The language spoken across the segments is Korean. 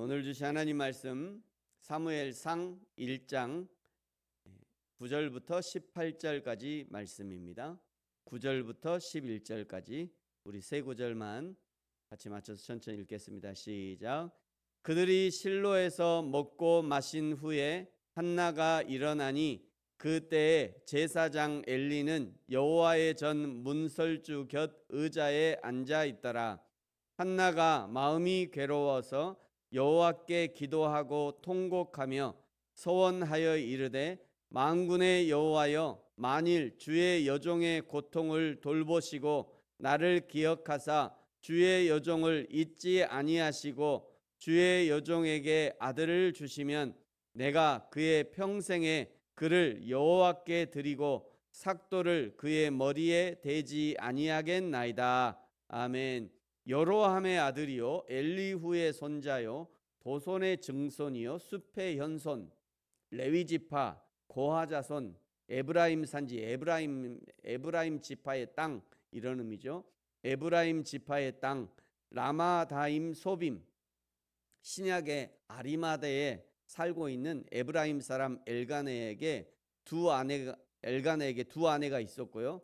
오늘 주신 하나님 말씀 사무엘상 1장 9절부터 18절까지 말씀입니다. 9절부터 11절까지 우리 세 구절만 같이 맞춰서 천천히 읽겠습니다. 시작. 그들이 실로에서 먹고 마신 후에 한나가 일어나니 그때에 제사장 엘리는 여호와의 전 문설주 곁 의자에 앉아 있더라. 한나가 마음이 괴로워서 여호와께 기도하고 통곡하며 서원하여 이르되 만군의 여호와여, 만일 주의 여종의 고통을 돌보시고 나를 기억하사 주의 여종을 잊지 아니하시고 주의 여종에게 아들을 주시면 내가 그의 평생에 그를 여호와께 드리고 삭도를 그의 머리에 대지 아니하겠나이다. 아멘. 여로함의 아들이요 엘리후의 손자요 도손의 증손이요 숲의 현손 레위 지파 고하 자손 에브라임 산지 에브라임 지파의 땅, 이런 의미죠. 에브라임 지파의 땅 라마다임 소빔, 신약의 아리마다에 살고 있는 에브라임 사람 엘가네에게 두 아내가 있었고요.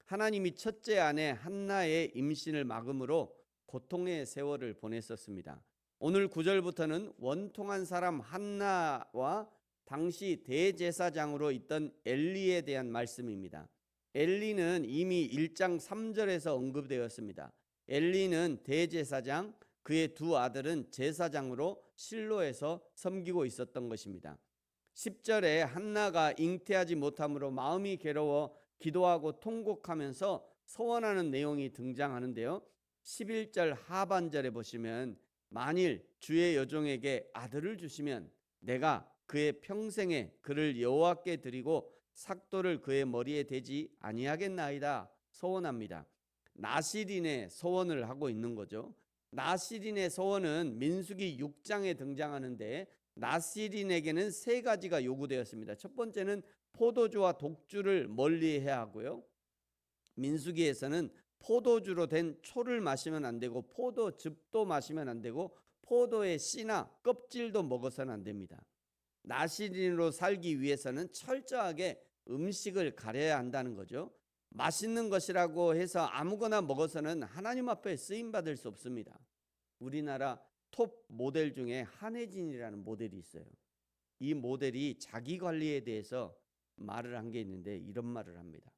하나님이 첫째 아내 한나의 임신을 막음으로 고통의 세월을 보냈었습니다. 오늘 9절부터는 원통한 사람 한나와 당시 대제사장으로 있던 엘리에 대한 말씀입니다. 엘리는 이미 1장 3절에서 언급되었습니다. 엘리는 대제사장, 그의 두 아들은 제사장으로 실로에서 섬기고 있었던 것입니다. 10절에 한나가 잉태하지 못함으로 마음이 괴로워 기도하고 통곡하면서 서원하는 내용이 등장하는데요. 11절 하반절에 보시면 만일 주의 여종에게 아들을 주시면 내가 그의 평생에 그를 여호와께 드리고 삭도를 그의 머리에 대지 아니하겠나이다 서원합니다. 나실인의 서원을 하고 있는 거죠. 나실인의 서원은 민수기 6장에 등장하는데 나실인에게는 세 가지가 요구되었습니다. 첫 번째는 포도주와 독주를 멀리해야 하고요. 민수기에서는 포도주로 된 초를 마시면 안 되고 포도즙도 마시면 안 되고 포도의 씨나 껍질도 먹어서는 안 됩니다. 나실인으로 살기 위해서는 철저하게 음식을 가려야 한다는 거죠. 맛있는 것이라고 해서 아무거나 먹어서는 하나님 앞에 쓰임 받을 수 없습니다. 우리나라 톱 모델 중에 한혜진이라는 모델이 있어요. 이 모델이 자기 관리에 대해서 말을 한 게 있는데 이런 말을 합니다.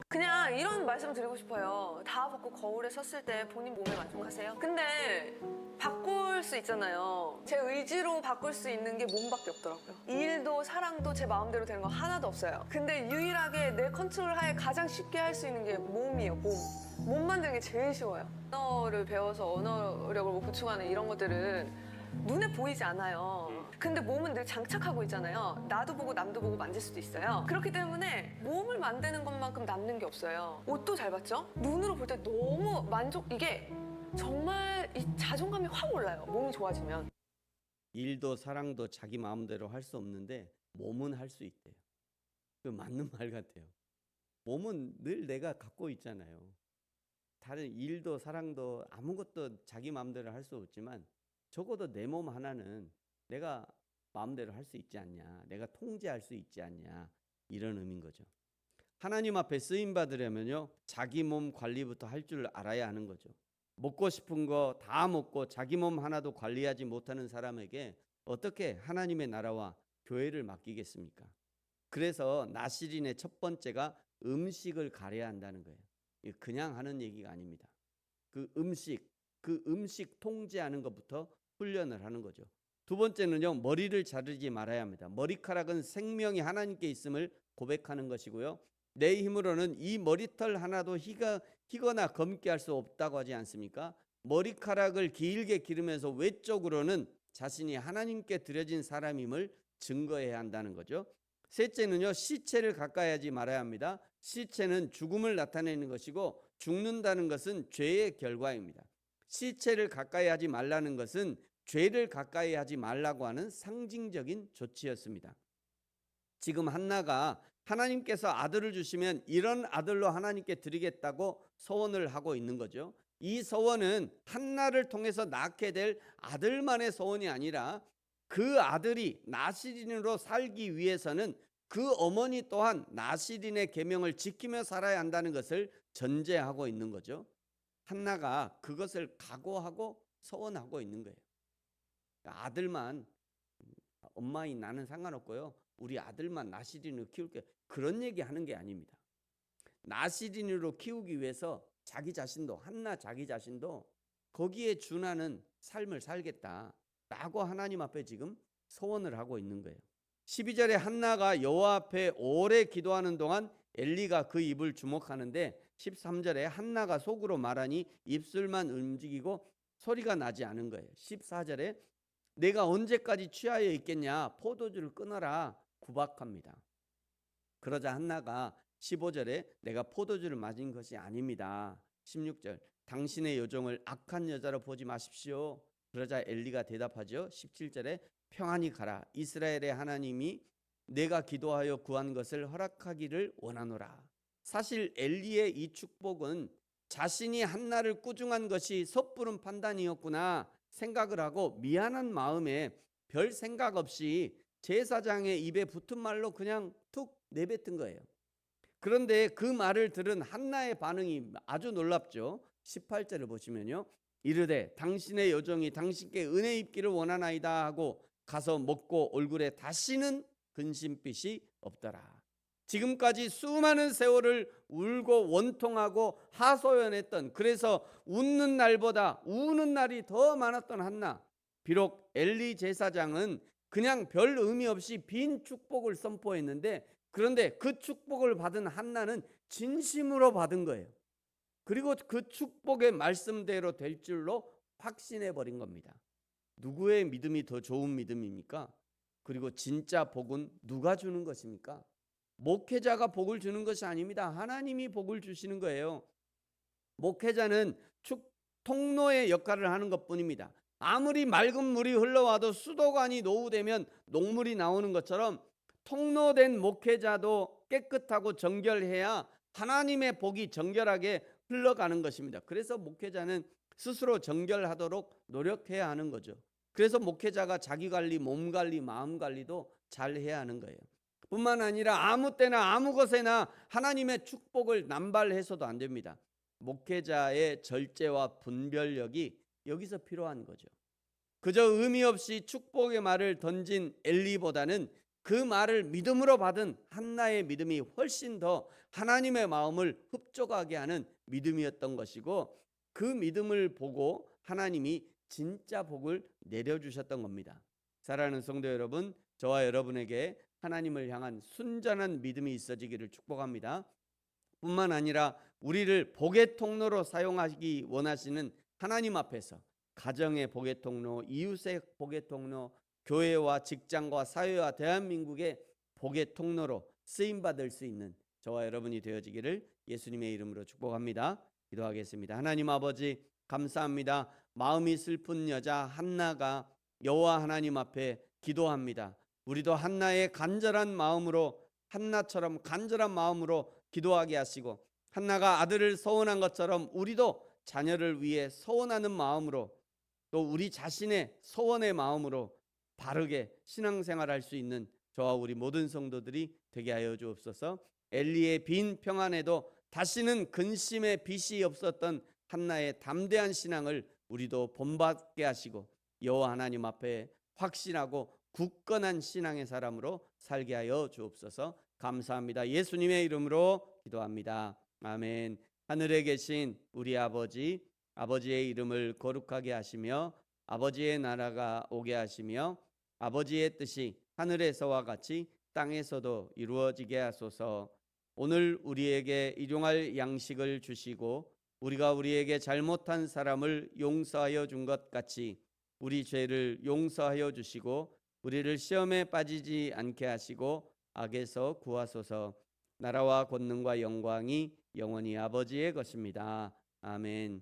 그냥 이런 말씀 드리고 싶어요. 다 벗고 거울에 섰을 때 본인 몸에 만족하세요? 근데 바꿀 수 있잖아요. 제 의지로 바꿀 수 있는 게 몸밖에 없더라고요. 일도 사랑도 제 마음대로 되는 거 하나도 없어요. 근데 유일하게 내 컨트롤 하에 가장 쉽게 할 수 있는 게 몸이에요. 몸 만드는 게 제일 쉬워요. 언어를 배워서 언어력을 보충하는 이런 것들은 눈에 보이지 않아요. 근데 몸은 늘 장착하고 있잖아요. 나도 보고 남도 보고 만질 수도 있어요. 그렇기 때문에 몸을 만드는 것만큼 남는 게 없어요. 옷도 잘 봤죠? 눈으로 볼 때 너무 이게 정말 이 자존감이 확 올라요. 몸이 좋아지면. 일도 사랑도 자기 마음대로 할 수 없는데 몸은 할 수 있대요. 그 맞는 말 같아요. 몸은 늘 내가 갖고 있잖아요. 다른 일도 사랑도 아무것도 자기 마음대로 할 수 없지만 적어도 내 몸 하나는 내가 마음대로 할 수 있지 않냐, 내가 통제할 수 있지 않냐, 이런 의미인 거죠. 하나님 앞에 쓰임 받으려면요 자기 몸 관리부터 할 줄 알아야 하는 거죠. 먹고 싶은 거 다 먹고 자기 몸 하나도 관리하지 못하는 사람에게 어떻게 하나님의 나라와 교회를 맡기겠습니까? 그래서 나실인의 첫 번째가 음식을 가려야 한다는 거예요. 그냥 하는 얘기가 아닙니다. 그 음식 통제하는 것부터 훈련을 하는 거죠. 두 번째는요, 머리를 자르지 말아야 합니다. 머리카락은 생명이 하나님께 있음을 고백하는 것이고요. 내 힘으로는 이 머리털 하나도 희거나 검게 할 수 없다고 하지 않습니까? 머리카락을 길게 기르면서 외적으로는 자신이 하나님께 드려진 사람임을 증거해야 한다는 거죠. 셋째는요, 시체를 가까이 하지 말아야 합니다. 시체는 죽음을 나타내는 것이고 죽는다는 것은 죄의 결과입니다. 시체를 가까이 하지 말라는 것은 죄를 가까이 하지 말라고 하는 상징적인 조치였습니다. 지금 한나가 하나님께서 아들을 주시면 이런 아들로 하나님께 드리겠다고 서원을 하고 있는 거죠. 이 서원은 한나를 통해서 낳게 될 아들만의 서원이 아니라 그 아들이 나시린으로 살기 위해서는 그 어머니 또한 나시린의 계명을 지키며 살아야 한다는 것을 전제하고 있는 거죠. 한나가 그것을 각오하고 서원하고 있는 거예요. 아들만, 엄마인 나는 상관없고요, 우리 아들만 나시린으로 키울게, 그런 얘기하는 게 아닙니다. 나시린으로 키우기 위해서 자기 자신도, 한나 자기 자신도 거기에 준하는 삶을 살겠다라고 하나님 앞에 지금 서원을 하고 있는 거예요. 12절에 한나가 여호와 앞에 오래 기도하는 동안 엘리가 그 입을 주목하는데 13절에 한나가 속으로 말하니 입술만 움직이고 소리가 나지 않은 거예요. 14절에 내가 언제까지 취하여 있겠냐, 포도주를 끊어라 구박합니다. 그러자 한나가 15절에 내가 포도주를 마신 것이 아닙니다. 16절 당신의 여종을 악한 여자로 보지 마십시오. 그러자 엘리가 대답하죠. 17절에 평안히 가라. 이스라엘의 하나님이 내가 기도하여 구한 것을 허락하기를 원하노라. 사실 엘리의 이 축복은 자신이 한나를 꾸중한 것이 섣부른 판단이었구나 생각을 하고 미안한 마음에 별 생각 없이 제사장의 입에 붙은 말로 그냥 툭 내뱉은 거예요. 그런데 그 말을 들은 한나의 반응이 아주 놀랍죠. 18절을 보시면요, 이르되 당신의 여종이 당신께 은혜 입기를 원하나이다 하고 가서 먹고 얼굴에 다시는 근심빛이 없더라. 지금까지 수많은 세월을 울고 원통하고 하소연했던, 그래서 웃는 날보다 우는 날이 더 많았던 한나. 비록 엘리 제사장은 그냥 별 의미 없이 빈 축복을 선포했는데, 그런데 그 축복을 받은 한나는 진심으로 받은 거예요. 그리고 그 축복의 말씀대로 될 줄로 확신해 버린 겁니다. 누구의 믿음이 더 좋은 믿음입니까? 그리고 진짜 복은 누가 주는 것입니까? 목회자가 복을 주는 것이 아닙니다. 하나님이 복을 주시는 거예요. 목회자는 통로의 역할을 하는 것뿐입니다. 아무리 맑은 물이 흘러와도 수도관이 노후되면 녹물이 나오는 것처럼 통로된 목회자도 깨끗하고 정결해야 하나님의 복이 정결하게 흘러가는 것입니다. 그래서 목회자는 스스로 정결하도록 노력해야 하는 거죠. 그래서 목회자가 자기 관리, 몸 관리, 마음 관리도 잘 해야 하는 거예요. 뿐만 아니라 아무 때나 아무 것에나 하나님의 축복을 남발해서도 안 됩니다. 목회자의 절제와 분별력이 여기서 필요한 거죠. 그저 의미 없이 축복의 말을 던진 엘리보다는 그 말을 믿음으로 받은 한나의 믿음이 훨씬 더 하나님의 마음을 흡족하게 하는 믿음이었던 것이고, 그 믿음을 보고 하나님이 진짜 복을 내려주셨던 겁니다. 사랑하는 성도 여러분, 저와 여러분에게 하나님을 향한 순전한 믿음이 있어지기를 축복합니다. 뿐만 아니라 우리를 복의 통로로 사용하기 원하시는 하나님 앞에서 가정의 복의 통로, 이웃의 복의 통로, 교회와 직장과 사회와 대한민국의 복의 통로로 쓰임받을 수 있는 저와 여러분이 되어지기를 예수님의 이름으로 축복합니다. 기도하겠습니다. 하나님 아버지, 감사합니다. 마음이 슬픈 여자 한나가 여호와 하나님 앞에 기도합니다. 우리도 한나의 간절한 마음으로, 한나처럼 간절한 마음으로 기도하게 하시고, 한나가 아들을 서원한 것처럼 우리도 자녀를 위해 서원하는 마음으로, 또 우리 자신의 서원의 마음으로 바르게 신앙생활할 수 있는 저와 우리 모든 성도들이 되게 하여 주옵소서. 엘리의 빈 평안에도 다시는 근심의 빛이 없었던 한나의 담대한 신앙을 우리도 본받게 하시고, 여호와 하나님 앞에 확신하고 굳건한 신앙의 사람으로 살게 하여 주옵소서. 감사합니다. 예수님의 이름으로 기도합니다. 아멘. 하늘에 계신 우리 아버지, 아버지의 이름을 거룩하게 하시며 아버지의 나라가 오게 하시며 아버지의 뜻이 하늘에서와 같이 땅에서도 이루어지게 하소서. 오늘 우리에게 일용할 양식을 주시고 우리가 우리에게 잘못한 사람을 용서하여 준 것 같이 우리 죄를 용서하여 주시고 우리를 시험에 빠지지 않게 하시고 악에서 구하소서. 나라와 권능과 영광이 영원히 아버지의 것입니다. 아멘.